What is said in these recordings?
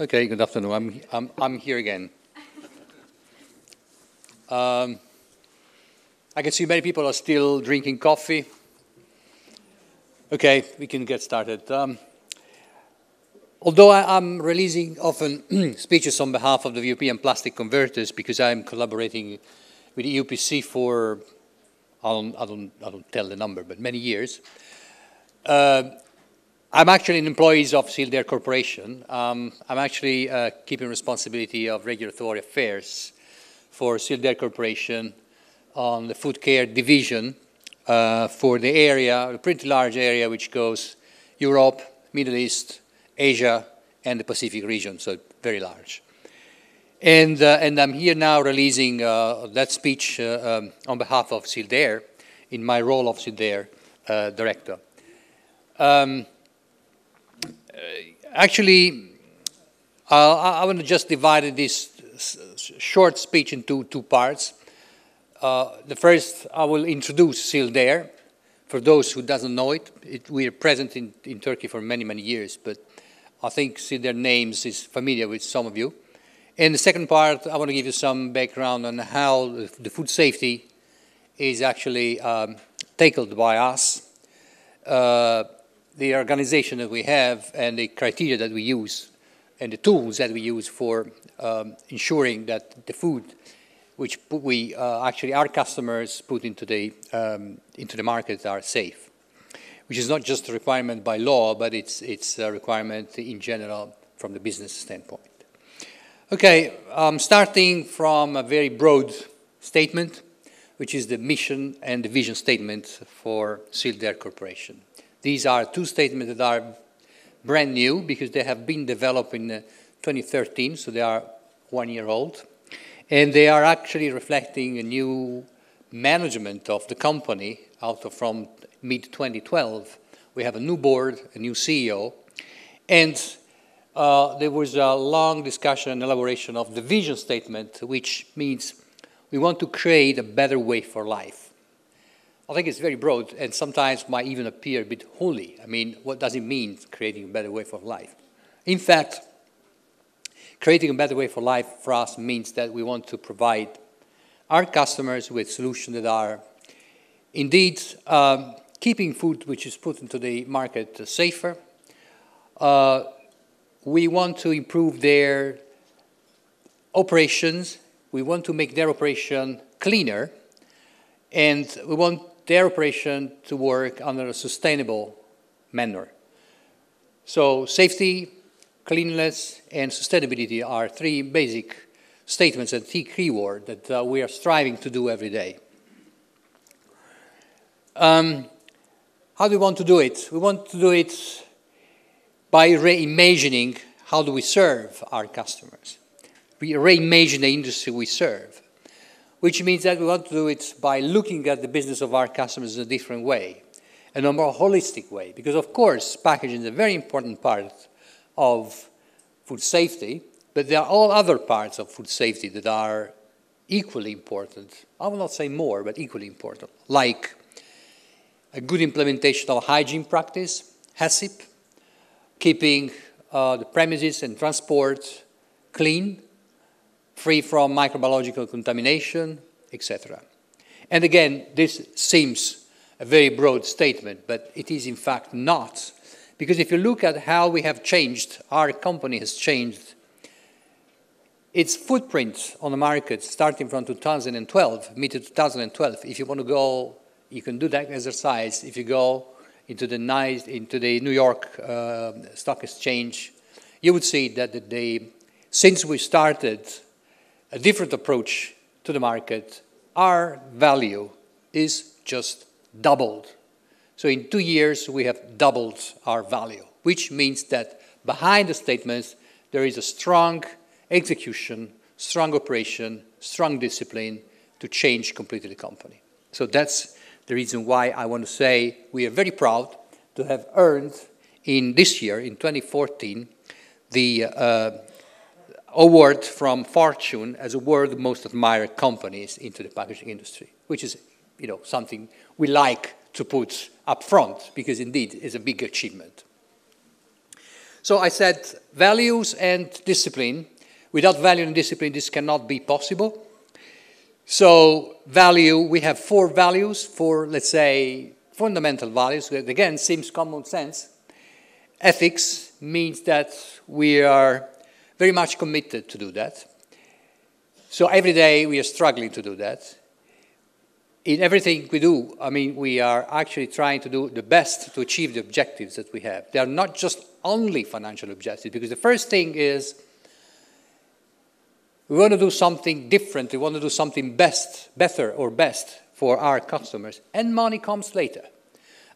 Okay, good afternoon. I'm here again. I can see many people are still drinking coffee. Okay, we can get started. Although I'm releasing often speeches on behalf of the European plastic converters because I'm collaborating with the Eupc for I don't tell the number, but many years. I'm actually an employee of Sealed Air Corporation. I'm actually keeping responsibility of regulatory affairs for Sealed Air Corporation on the food care division for the area, a pretty large area which goes Europe, Middle East, Asia, and the Pacific region, so very large. And I'm here now releasing that speech on behalf of Sealed Air in my role of Sealed Air Director. Actually, I want to just divide this short speech into two parts. The first, I will introduce Sealed Air. For those who doesn't know it, we are present in Turkey for many, many years, but I think Sealed Air names is familiar with some of you. In the second part, I want to give you some background on how the food safety is actually tackled by us, the organization that we have and the criteria that we use and the tools that we use for ensuring that the food which we actually our customers put into the market are safe, which is not just a requirement by law, but it's a requirement in general from the business standpoint. Okay, starting from a very broad statement, which is the mission and the vision statement for Sealed Air Corporation. These are two statements that are brand new because they have been developed in 2013, so they are 1 year old. And they are actually reflecting a new management of the company from mid-2012. We have a new board, a new CEO, and there was a long discussion and elaboration of the vision statement, which means we want to create a better way for life. I think it's very broad and sometimes might even appear a bit holy. I mean, what does it mean, creating a better way for life? In fact, creating a better way for life for us means that we want to provide our customers with solutions that are indeed keeping food which is put into the market safer. We want to improve their operations. We want to make their operation cleaner. And we want their operation to work under a sustainable manner. So safety, cleanliness, and sustainability are three basic statements and three keywords that we are striving to do every day. How do we want to do it? We want to do it by reimagining how do we serve our customers. We reimagine the industry we serve, which means that we want to do it by looking at the business of our customers in a different way, in a more holistic way. Because, of course, packaging is a very important part of food safety, but there are all other parts of food safety that are equally important. I will not say more, but equally important, like a good implementation of hygiene practice, HACCP, keeping the premises and transport clean, free from microbiological contamination, etc. And again, this seems a very broad statement, but it is in fact not. Because if you look at how we have changed, our company has changed its footprint on the market starting from 2012, mid-2012. If you want to go, you can do that exercise. If you go into the New York Stock Exchange, you would see that since we started a different approach to the market, our value is just doubled. So in 2 years, we have doubled our value, which means that behind the statements, there is a strong execution, strong operation, strong discipline to change completely the company. So that's the reason why I want to say we are very proud to have earned in this year, in 2014, the award from Fortune as a world most admired companies into the packaging industry, which is, something we like to put up front because indeed it's a big achievement. So I said values and discipline. Without value and discipline, this cannot be possible. So value, we have 4 values, 4, let's say, fundamental values, that again seems common sense. Ethics means that we are very much committed to do that. So every day we are struggling to do that. In everything we do, I mean, we are actually trying to do the best to achieve the objectives that we have. They are not just only financial objectives, because the first thing is we want to do something different, we want to do something better or best for our customers, and money comes later.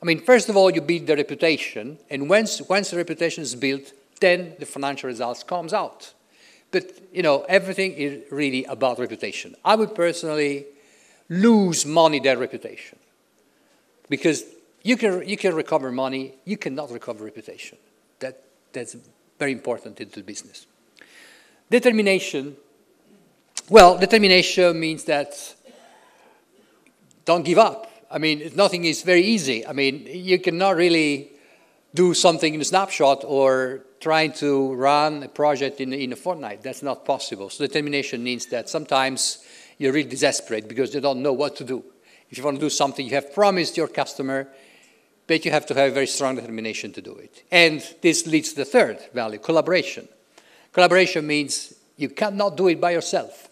I mean, first of all, you build the reputation, and once the reputation is built, then the financial results comes out. But, you know, everything is really about reputation. I would personally lose money than reputation. Because you can recover money, you cannot recover reputation. That's very important into business. Determination. Well, determination means that don't give up. I mean, nothing is very easy. I mean, you cannot really do something in a snapshot or trying to run a project in a fortnight. That's not possible. So determination means that sometimes you're really desperate because you don't know what to do. If you want to do something you have promised your customer, but you have to have very strong determination to do it. And this leads to the third value, collaboration. Collaboration means you cannot do it by yourself.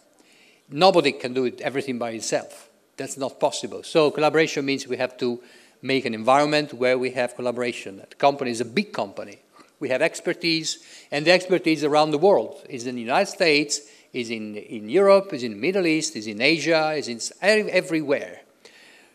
Nobody can do everything by himself. That's not possible. So collaboration means we have to make an environment where we have collaboration. The company is a big company. We have expertise, and the expertise around the world is in the United States, is in Europe, is in the Middle East, is in Asia, is in everywhere.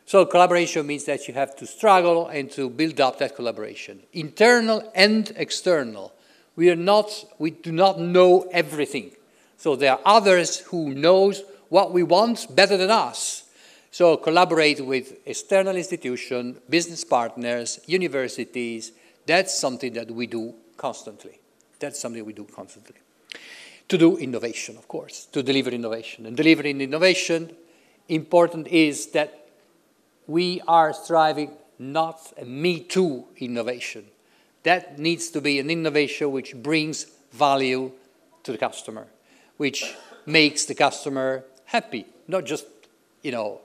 So collaboration means that you have to struggle and to build up that collaboration. Internal and external. We do not know everything. So there are others who knows what we want better than us. So collaborate with external institutions, business partners, universities. That's something that we do constantly. That's something we do constantly. To do innovation, of course, to deliver innovation. And delivering innovation, important is that we are striving not a me-too innovation. That needs to be an innovation which brings value to the customer, which makes the customer happy, not just, you know,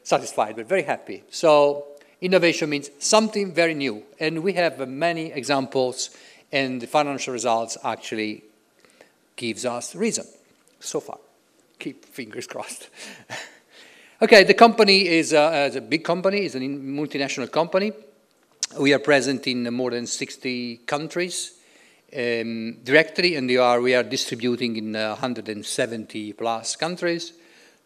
satisfied, but very happy. So innovation means something very new. And we have many examples, and the financial results actually gives us reason so far. Keep fingers crossed. Okay, the company is a big company, it's a multinational company. We are present in more than 60 countries directly, and we are distributing in 170 plus countries,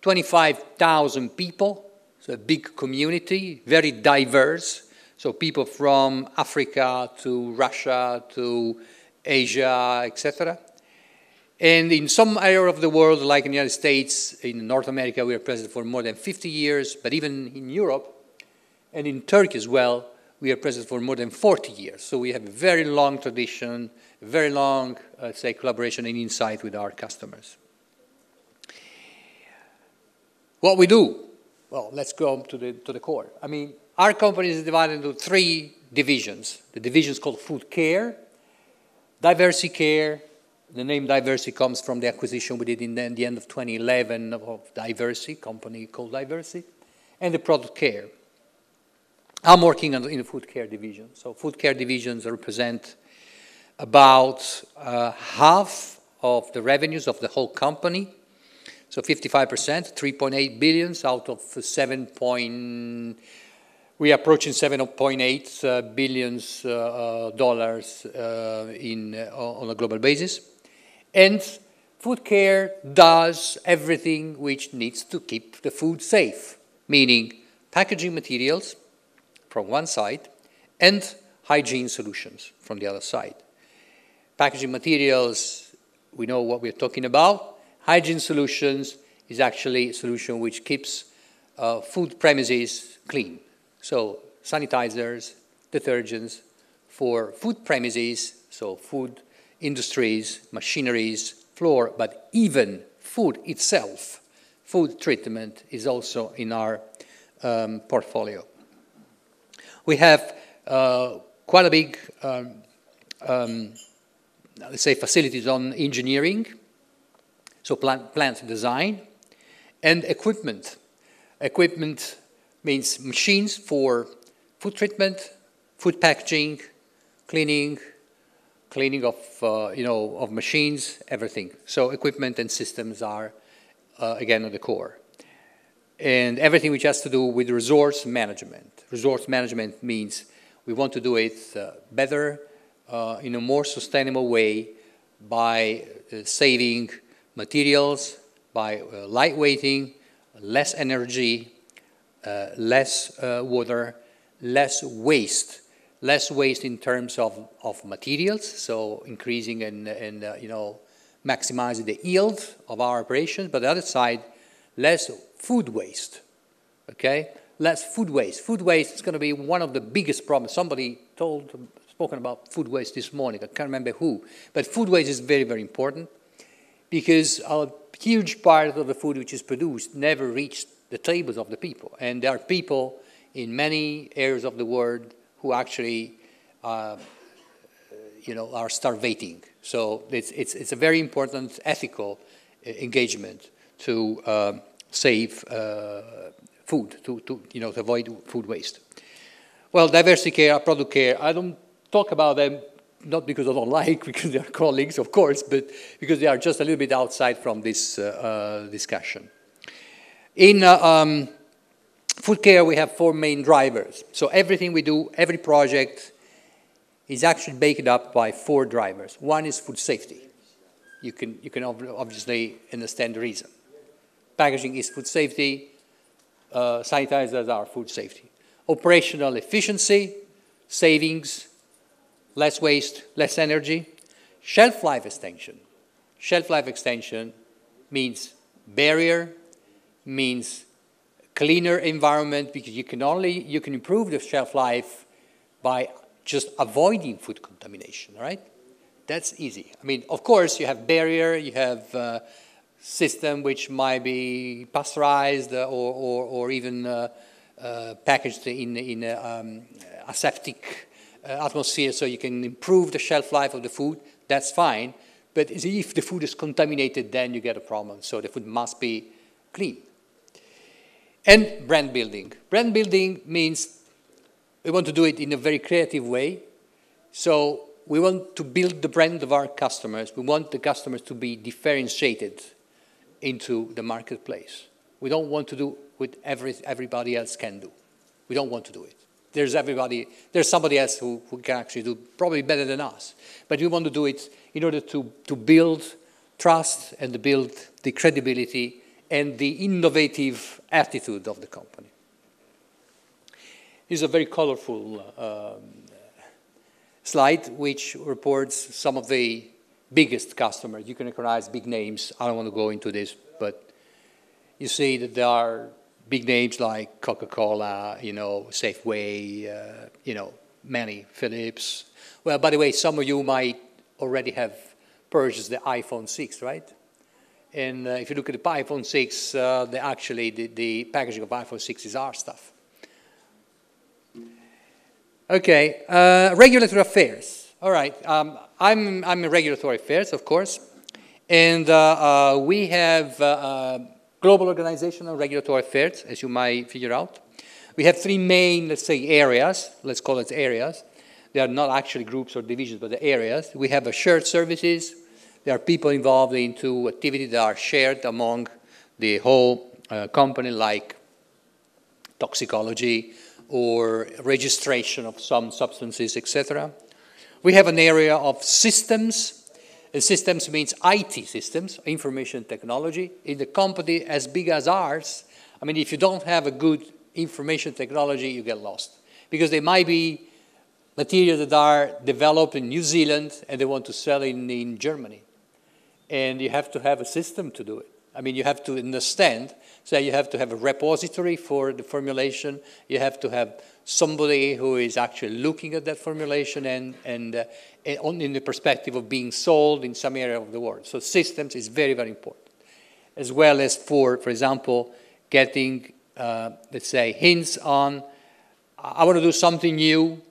25,000 people, so a big community, very diverse. So people from Africa to Russia to Asia, etc. And in some area of the world, like in the United States, in North America, we are present for more than 50 years, but even in Europe and in Turkey as well, we are present for more than 40 years. So we have a very long tradition, a very long, say, collaboration and insight with our customers. What we do? Well, let's go to the core. I mean, our company is divided into 3 divisions. The division is called Food Care, Diversity Care. The name Diversity comes from the acquisition we did in the end of 2011 of Diversity, company called Diversity, and the Product Care. I'm working in the Food Care division. So Food Care divisions represent about half of the revenues of the whole company. So 55%, 3.8 billion out of we are approaching $7.8 billion dollars on a global basis. And Food Care does everything which needs to keep the food safe, meaning packaging materials from one side and hygiene solutions from the other side. Packaging materials, we know what we're talking about. Hygiene solutions is actually a solution which keeps food premises clean. So sanitizers, detergents for food premises, so food industries, machineries, floor, but even food itself. Food treatment is also in our portfolio. We have quite a big let's say, facilities on engineering, so plant design, and equipment. Equipment means machines for food treatment, food packaging, cleaning of, of machines, everything. So equipment and systems are, again, at the core. And everything which has to do with resource management. Resource management means we want to do it better, in a more sustainable way by saving materials, by lightweighting, less energy, less water, less waste. Less waste in terms of materials, so increasing and maximizing the yield of our operations, but on the other side, less food waste, okay? Less food waste. Food waste is going to be one of the biggest problems. Somebody spoken about food waste this morning, I can't remember who, but food waste is very, very important because a huge part of the food which is produced never reached the tables of the people, and there are people in many areas of the world who actually, are starving. So it's a very important ethical engagement to save food, to avoid food waste. Well, diversity care, product care, I don't talk about them not because I don't like, because they are colleagues, of course, but because they are just a little bit outside from this discussion. In food care, we have 4 main drivers. So everything we do, every project is actually baked up by 4 drivers. One is food safety. You can obviously understand the reason. Packaging is food safety. Sanitizers are food safety. Operational efficiency, savings, less waste, less energy. Shelf life extension. Shelf life extension means barrier, means cleaner environment, because you can improve the shelf life by just avoiding food contamination, right? That's easy. I mean, of course, you have barrier, you have system which might be pasteurized or even packaged in aseptic atmosphere, so you can improve the shelf life of the food. That's fine. But if the food is contaminated, then you get a problem. So the food must be clean. And brand building. Brand building means we want to do it in a very creative way. So we want to build the brand of our customers. We want the customers to be differentiated into the marketplace. We don't want to do what everybody else can do. We don't want to do it. There's somebody else who can actually do probably better than us. But we want to do it in order to build trust and to build the credibility and the innovative attitude of the company. This is a very colorful slide which reports some of the biggest customers. You can recognize big names. I don't want to go into this, but you see that there are big names like Coca-Cola, Safeway, many, Philips. Well, by the way, some of you might already have purchased the iPhone 6, right? And if you look at the iPhone 6, the packaging of iPhone 6 is our stuff. Okay, regulatory affairs. All right, I'm in regulatory affairs, of course, and we have global organization on regulatory affairs, as you might figure out. We have 3 main, let's say, areas. Let's call it areas. They are not actually groups or divisions, but the areas. We have shared services. There are people involved into activities that are shared among the whole company, like toxicology or registration of some substances, etc. We have an area of systems. And systems means IT systems, information technology. In a company as big as ours, I mean, if you don't have a good information technology, you get lost. Because there might be materials that are developed in New Zealand and they want to sell in Germany. And you have to have a system to do it. I mean, you have to understand. So you have to have a repository for the formulation. You have to have somebody who is actually looking at that formulation and in the perspective of being sold in some area of the world. So systems is very, very important. As well as for example, getting, let's say, hints on, I want to do something new.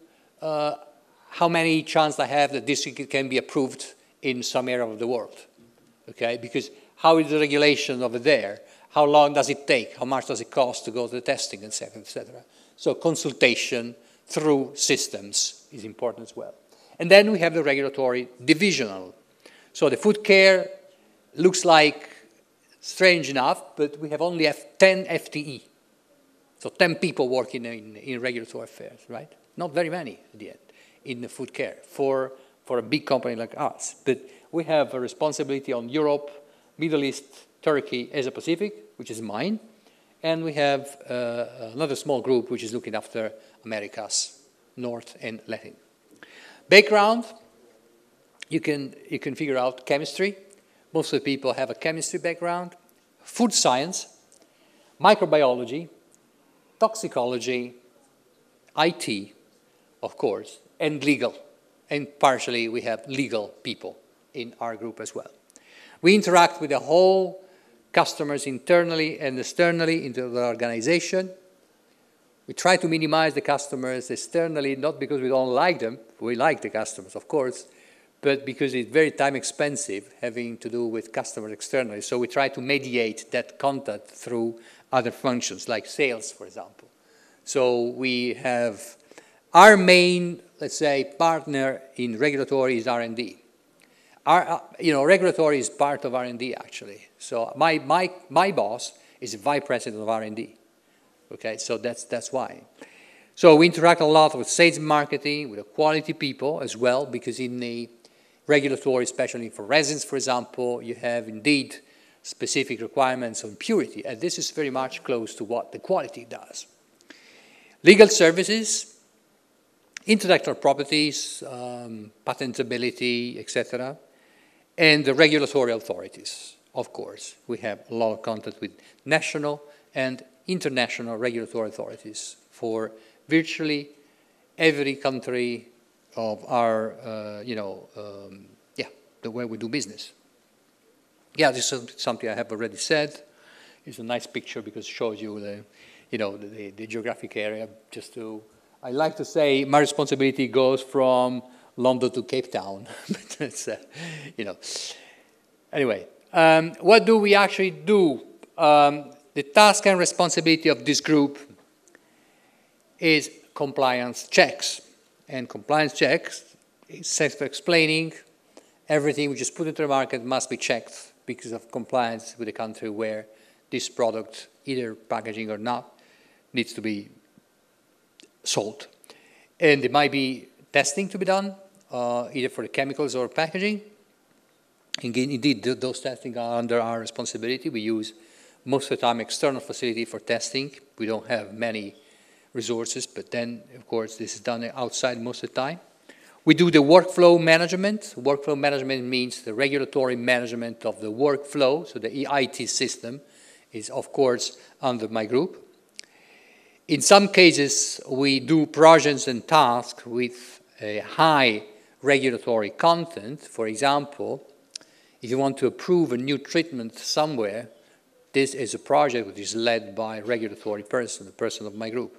How many chance I have that this can be approved in some area of the world, okay? Because how is the regulation over there? How long does it take? How much does it cost to go to the testing, et cetera, et cetera? So consultation through systems is important as well. And then we have the regulatory divisional. So the food care looks like strange enough, but we have only 10 FTE. So 10 people working in regulatory affairs, right? Not very many at the end in the food care for a big company like us. But we have a responsibility on Europe, Middle East, Turkey, Asia Pacific, which is mine. And we have another small group which is looking after Americas, North and Latin. Background, you can figure out chemistry. Most of the people have a chemistry background, food science, microbiology, toxicology, IT, of course, and legal. And partially we have legal people in our group as well. We interact with the whole customers internally and externally into the organization. We try to minimize the customers externally, not because we don't like them. We like the customers, of course, but because it's very time expensive having to do with customers externally. So we try to mediate that contact through other functions, like sales, for example. So we have our main, let's say, partner in regulatory is R&D. Regulatory is part of R&D, actually. So my boss is vice president of R&D. Okay, so that's why. So we interact a lot with sales and marketing, with the quality people as well, because in the regulatory, especially for resins, for example, you have indeed specific requirements on purity, and this is very much close to what the quality does. Legal services, intellectual properties, patentability, etc., and the regulatory authorities, of course. We have a lot of contact with national and international regulatory authorities for virtually every country of our, the way we do business. Yeah, this is something I have already said. It's a nice picture because it shows you the geographic area. I like to say my responsibility goes from London to Cape Town. But it's, Anyway, what do we actually do? The task and responsibility of this group is compliance checks. And compliance checks, self-explaining, everything we just put into the market must be checked because of compliance with the country where this product, either packaging or not, needs to be sold. And there might be testing to be done, either for the chemicals or packaging. Indeed, those testing are under our responsibility. We use most of the time external facility for testing. We don't have many resources, but then, of course, this is done outside most of the time. We do the workflow management. Workflow management means the regulatory management of the workflow, so the IT system is, of course, under my group. In some cases, we do projects and tasks with a high regulatory content. For example, if you want to approve a new treatment somewhere, this is a project which is led by a regulatory person, a person of my group.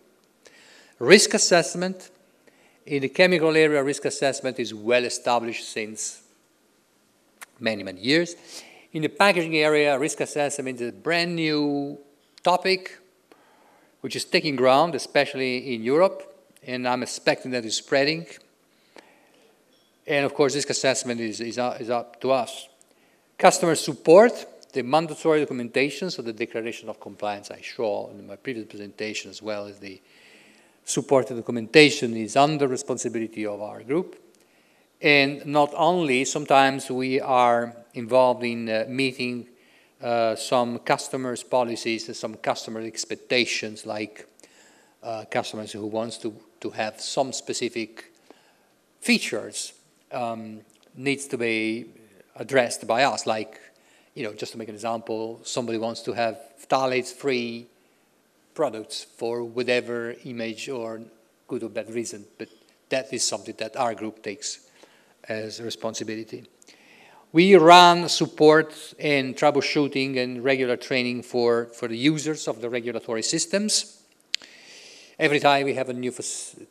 Risk assessment. In the chemical area, risk assessment is well established since many, many years. In the packaging area, risk assessment is a brand new topic which is taking ground, especially in Europe, and I'm expecting that it's spreading. And of course, risk assessment is up to us. Customer support, the mandatory documentation, so the declaration of compliance I showed in my previous presentation, as well as the support and documentation, is under responsibility of our group. And not only, sometimes we are involved in meeting some customers' policies and some customer expectations, like customers who wants to have some specific features needs to be addressed by us. Like, just to make an example, somebody wants to have phthalates-free products for whatever image or good or bad reason, but that is something that our group takes as a responsibility. We run support and troubleshooting and regular training for the users of the regulatory systems. Every time we have a new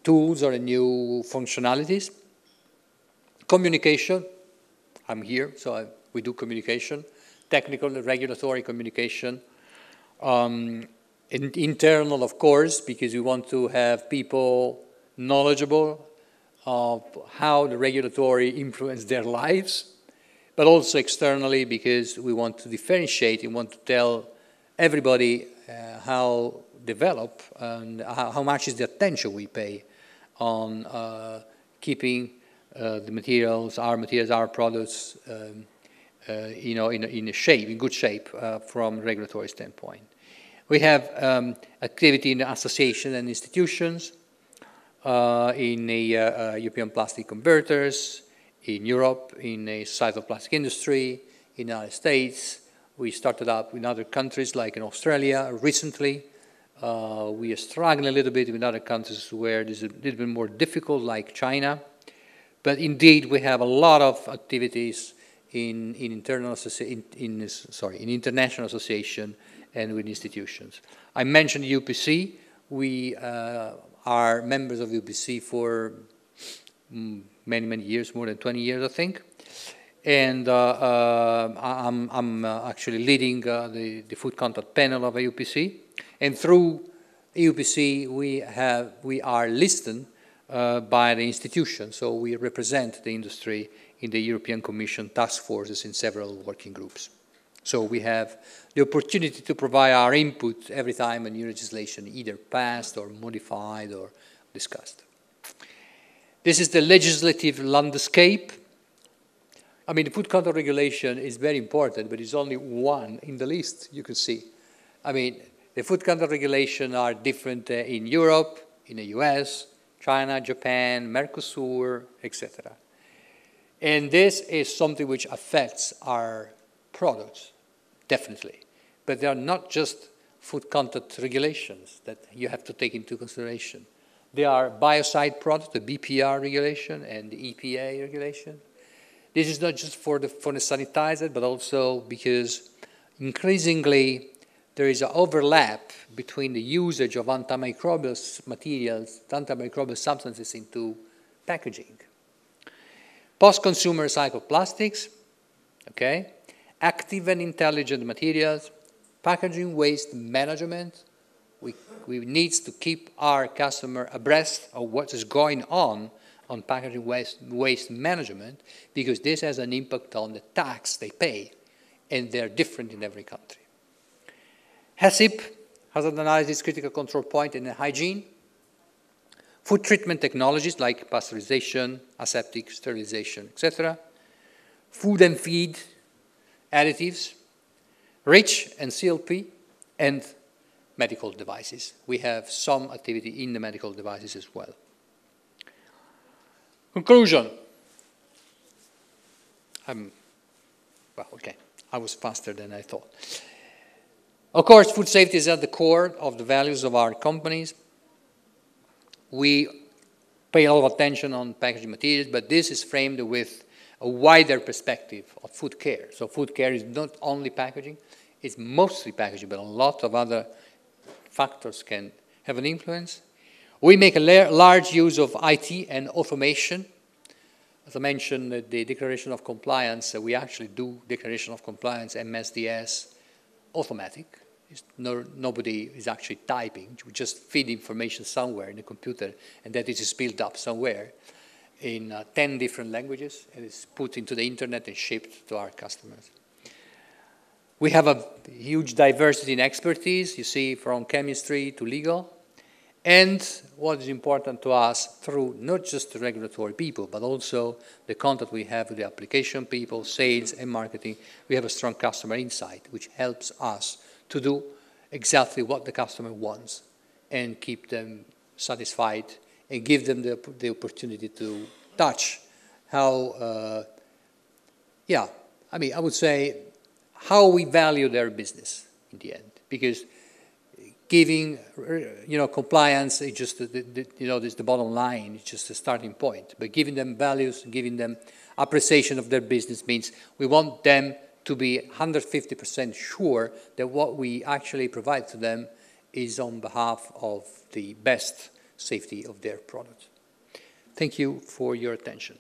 tools or a new functionalities. Communication, I'm here, so we do communication, technical and regulatory communication. Internal, of course, because we want to have people knowledgeable of how the regulatory influence their lives, but also externally because we want to differentiate and want to tell everybody how develop and how much is the attention we pay on keeping the materials, our products, you know, in good shape from a regulatory standpoint. We have activity in the association and institutions, in the European plastic converters, in Europe, in the Society of Plastic Industry, in the United States. We started up in other countries, like in Australia recently. We are struggling a little bit with other countries where it is a little bit more difficult, like China. But indeed, we have a lot of activities in international association and with institutions. I mentioned UPC. We are members of UPC for many years, more than 20 years, I think. And I'm actually leading the food contact panel of EUPC. And through EUPC, we are listed by the institution. So we represent the industry in the European Commission task forces in several working groups. So we have the opportunity to provide our input every time a new legislation either passed or modified or discussed. This is the legislative landscape. I mean, the food contact regulation is very important, but it's only one in the list, you can see. I mean, the food contact regulations are different in Europe, in the US, China, Japan, Mercosur, etc. And this is something which affects our products, definitely. But they are not just food contact regulations that you have to take into consideration. There are biocide products, the BPR regulation and the EPA regulation. This is not just for the sanitizer, but also because increasingly there is an overlap between the usage of antimicrobial materials, antimicrobial substances into packaging. Post-consumer recycled plastics, okay? Active and intelligent materials, packaging waste management. We need to keep our customer abreast of what is going on packaging waste management, because this has an impact on the tax they pay, and they're different in every country. HACCP, hazard analysis, critical control point, and hygiene. Food treatment technologies like pasteurization, aseptic, sterilization, etc. Food and feed additives, REACH and CLP, and medical devices. We have some activity in the medical devices as well. Conclusion. Well, okay, I was faster than I thought. Of course, food safety is at the core of the values of our companies. We pay a lot of attention on packaging materials, but this is framed with a wider perspective of food care. So food care is not only packaging, it's mostly packaging, but a lot of other factors can have an influence. We make a large use of IT and automation. As I mentioned, the declaration of compliance, we actually do declaration of compliance, MSDS, automatic. Nobody is actually typing. We just feed information somewhere in the computer, and that is built up somewhere in 10 different languages, and it's put into the internet and shipped to our customers. We have a huge diversity in expertise, you see, from chemistry to legal. And what is important to us through not just the regulatory people, but also the contact we have with the application people, sales and marketing, we have a strong customer insight, which helps us to do exactly what the customer wants and keep them satisfied and give them the opportunity to touch how, I would say how we value their business in the end. Because giving, compliance is just, is the bottom line, it's just a starting point. But giving them values, giving them appreciation of their business means we want them to be 150% sure that what we actually provide to them is on behalf of the best safety of their product. Thank you for your attention.